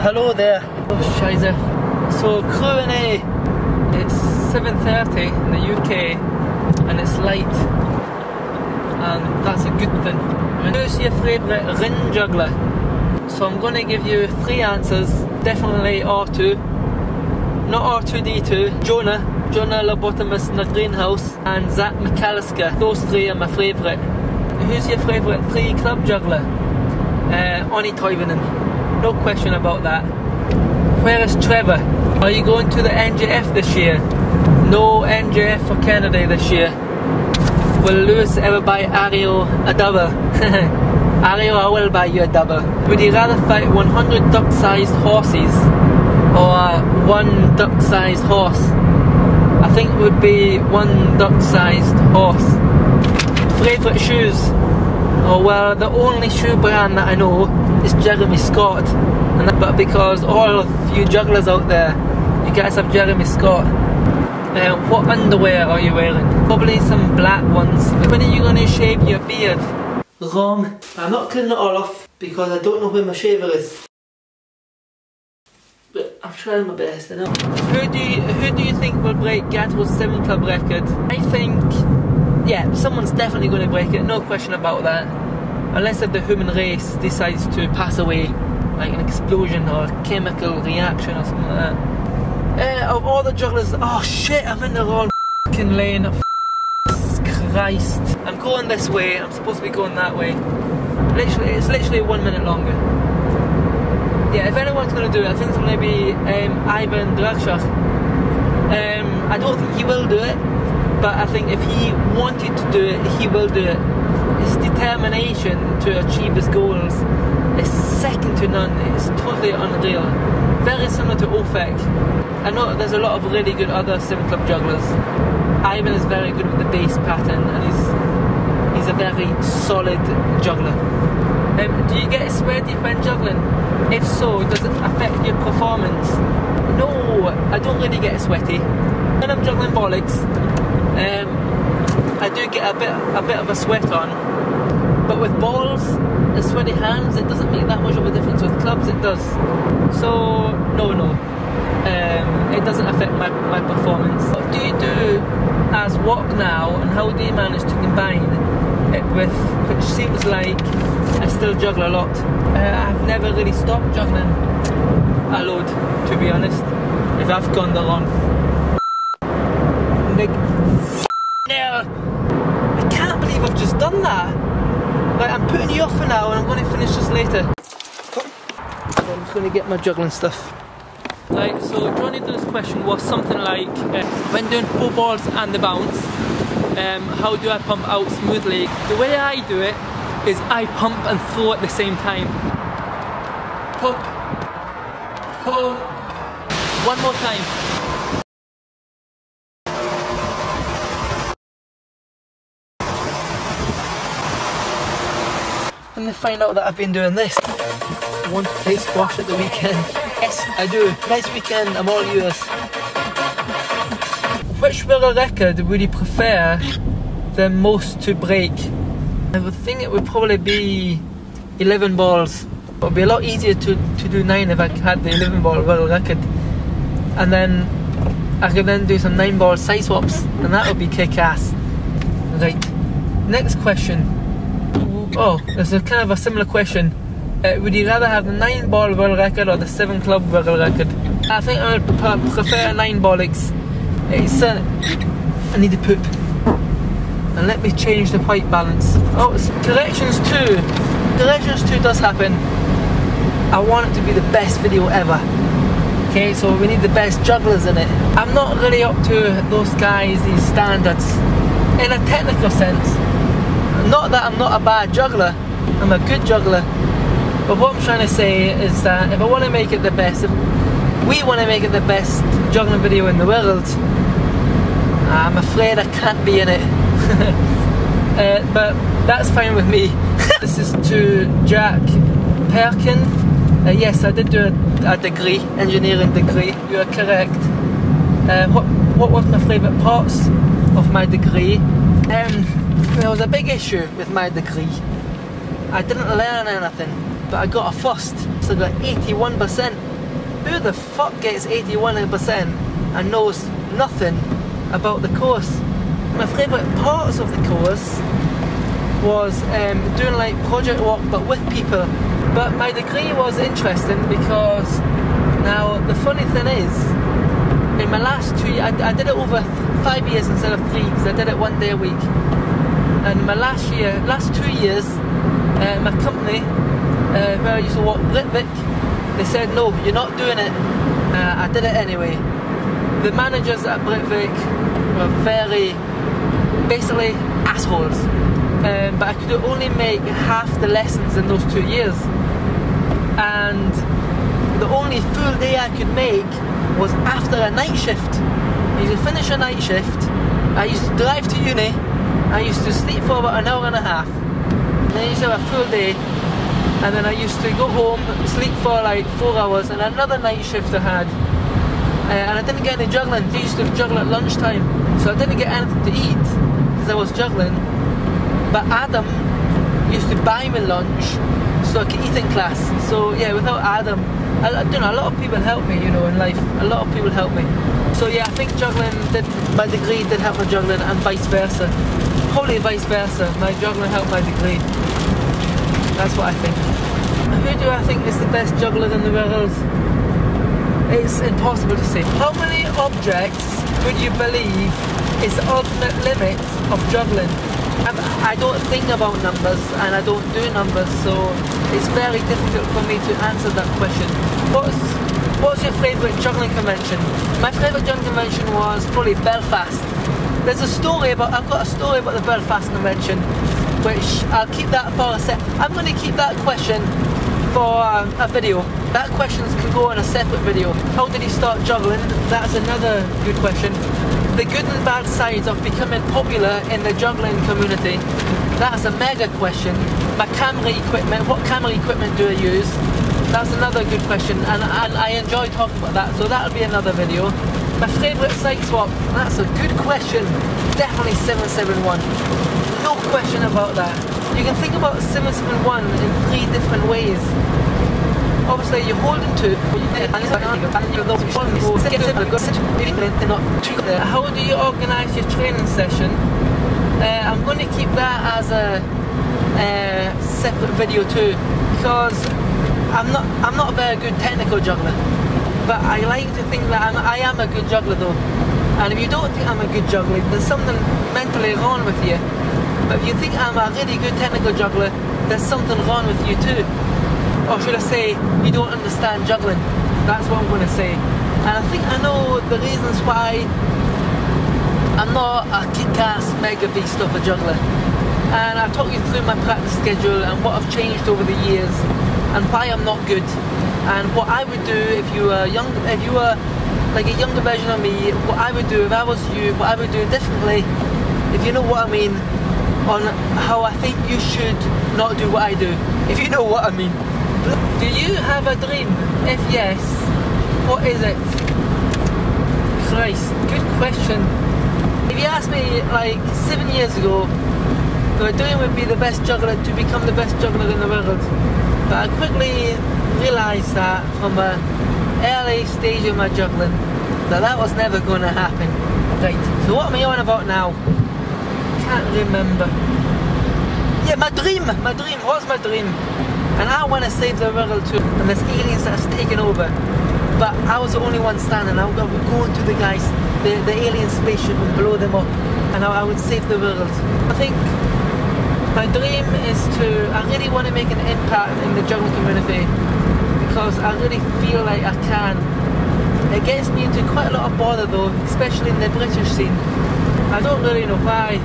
Hello there. Oh, Scheiße. So, Q&A. It's 7:30 in the UK and it's light. And that's a good thing. Who's your favourite ring juggler? So I'm going to give you 3 answers. Definitely R2. Not R2D2. Jonah Lobotomus in the greenhouse. And Zach McAllister. Those 3 are my favourite. Who's your favourite 3 club juggler? Oni Toivonen. No question about that. Where is Trevor? Are you going to the NJF this year? No NJF for Kennedy this year. Will Lewis ever buy Ario a double? Ario, I will buy you a double. Would you rather fight 100 duck-sized horses or 1 duck-sized horse? I think it would be 1 duck-sized horse. Favourite shoes? Oh well, the only shoe brand that I know is Jeremy Scott, but because all of you jugglers out there, you guys have Jeremy Scott. What underwear are you wearing? Probably some black ones. When are you going to shave your beard? Wrong. I'm not cutting it all off because I don't know where my shaver is. But I'm trying my best, I know. Who do you think will break Gatto's 7 club record? I think, yeah, someone's definitely going to break it, no question about that. Unless if the human race decides to pass away, like an explosion or a chemical reaction or something like that. Of all the jugglers, oh shit, I'm in the wrong f***ing lane. Christ. I'm going this way, I'm supposed to be going that way. It's literally 1 minute longer. Yeah, if anyone's going to do it, I think it's going to be Ivan Drakshak. I don't think he will do it, but I think if he wanted to do it, he will do it. His determination to achieve his goals is second to none. It's totally unreal. Very similar to Ofek. I know there's a lot of really good other 7 club jugglers. Ivan is very good with the bass pattern and he's a very solid juggler. Do you get sweaty when juggling? If so, does it affect your performance? No, I don't really get sweaty. When I'm juggling bollocks, I do get a bit of a sweat on, but with balls and sweaty hands, it doesn't make that much of a difference. With clubs, it does. So no, it doesn't affect my performance. What do you do as what now, and how do you manage to combine it with, which seems like I still juggle a lot. I've never really stopped juggling a load, to be honest. If I've gone the wrong I can't believe I've just done that. Like, I'm putting you off for now and I'm going to finish this later. So I'm just going to get my juggling stuff. Right, so Johnny Dunn's question was something like, when doing 4 balls and the bounce, how do I pump out smoothly? The way I do it is I pump and throw at the same time. Pump, pull, one more time. And they find out that I've been doing this. I want to play squash at the weekend. Yes, I do. Nice weekend, I'm all yours. Which world record would you prefer the most to break? I would think it would probably be 11 balls. It would be a lot easier to do 9 if I had the 11 ball world record. And then I could then do some 9 ball side swaps, and that would be kick-ass. Right, next question. Oh, there's a kind of a similar question. Would you rather have the 9 ball world record or the 7 club world record? I think I would prefer 9 bollocks. It's I need to poop. And let me change the white balance. Oh, it's corrections 2. Corrections 2 does happen. I want it to be the best video ever. Okay, so we need the best jugglers in it. I'm not really up to those guys, these standards, in a technical sense. Not that I'm not a bad juggler, I'm a good juggler. But what I'm trying to say is that if I want to make it the best, if we want to make it the best juggling video in the world, I'm afraid I can't be in it. But that's fine with me. This is to Jack Perkin. Yes, I did do a degree, engineering degree. You are correct. What was my favourite parts of my degree? There was a big issue with my degree. I didn't learn anything, but I got a first, so I got 81%. who the fuck gets 81% and knows nothing about the course? My favourite parts of the course was doing like project work but with people. But my degree was interesting because now the funny thing is, in my last 2 years, I did it over 5 years instead of 3 because I did it 1 day a week. And my last 2 years, my company, where I used to work, Britvic, they said, no, you're not doing it. I did it anyway. The managers at Britvic were very, basically, assholes. But I could only make half the lessons in those 2 years. And the only full day I could make was after a night shift. I used to finish a night shift, I used to drive to uni, I used to sleep for about an hour and a half. And then I used to have a full day, and then I used to go home, sleep for like 4 hours, and another night shift I had. And I didn't get any juggling. I used to juggle at lunchtime, so I didn't get anything to eat because I was juggling. But Adam used to buy me lunch so I could eat in class. So yeah, without Adam, a lot of people helped me, in life. A lot of people helped me. So yeah, I think my degree did help my juggling, and vice versa. Probably vice versa. My juggling helped my degree. That's what I think. Who do I think is the best juggler in the world? It's impossible to say. How many objects would you believe is the ultimate limit of juggling? I don't think about numbers and I don't do numbers, so it's very difficult for me to answer that question. What's your favourite juggling convention? My favourite juggling convention was probably Belfast. I've got a story about the Belfast convention, which I'll keep that for a sec. I'm going to keep that question for a video. That question can go on a separate video. How did he start juggling? That's another good question. The good and bad sides of becoming popular in the juggling community. That's a mega question. My camera equipment, what camera equipment do I use? That's another good question, and I enjoy talking about that, so that'll be another video. My favourite site swap, that's a good question. Definitely 771. No question about that. You can think about 771 in 3 different ways. Obviously you're holding to how do you organise your training session? I'm going to keep that as a separate video too, because I'm not a very good technical juggler, but I like to think that I am a good juggler though. And if you don't think I'm a good juggler, there's something mentally wrong with you. But if you think I'm a really good technical juggler, there's something wrong with you too. Or should I say, you don't understand juggling. That's what I'm going to say. And I think I know the reasons why I'm not a kick-ass mega beast of a juggler. And I'll talk you through my practice schedule and what I've changed over the years and why I'm not good. And what I would do if you were like a younger version of me, what I would do if I was you, what I would do differently, if you know what I mean, on how I think you should not do what I do, if you know what I mean. Do you have a dream? If yes, what is it? Christ, good question. If you asked me like 7 years ago, my dream would be the best juggler, to become the best juggler in the world. But I quickly realised that from an early stage of my juggling, that was never going to happen. Right, so what am I on about now? Can't remember. Yeah, my dream, what's my dream? And I want to save the world too, and there's aliens that's taken over. But I was the only one standing. I would go into the guys, the alien spaceship, and blow them up, and I would save the world. I think my dream is I really want to make an impact in the juggling community, because I really feel like I can. It gets me into quite a lot of bother though, especially in the British scene. I don't really know why.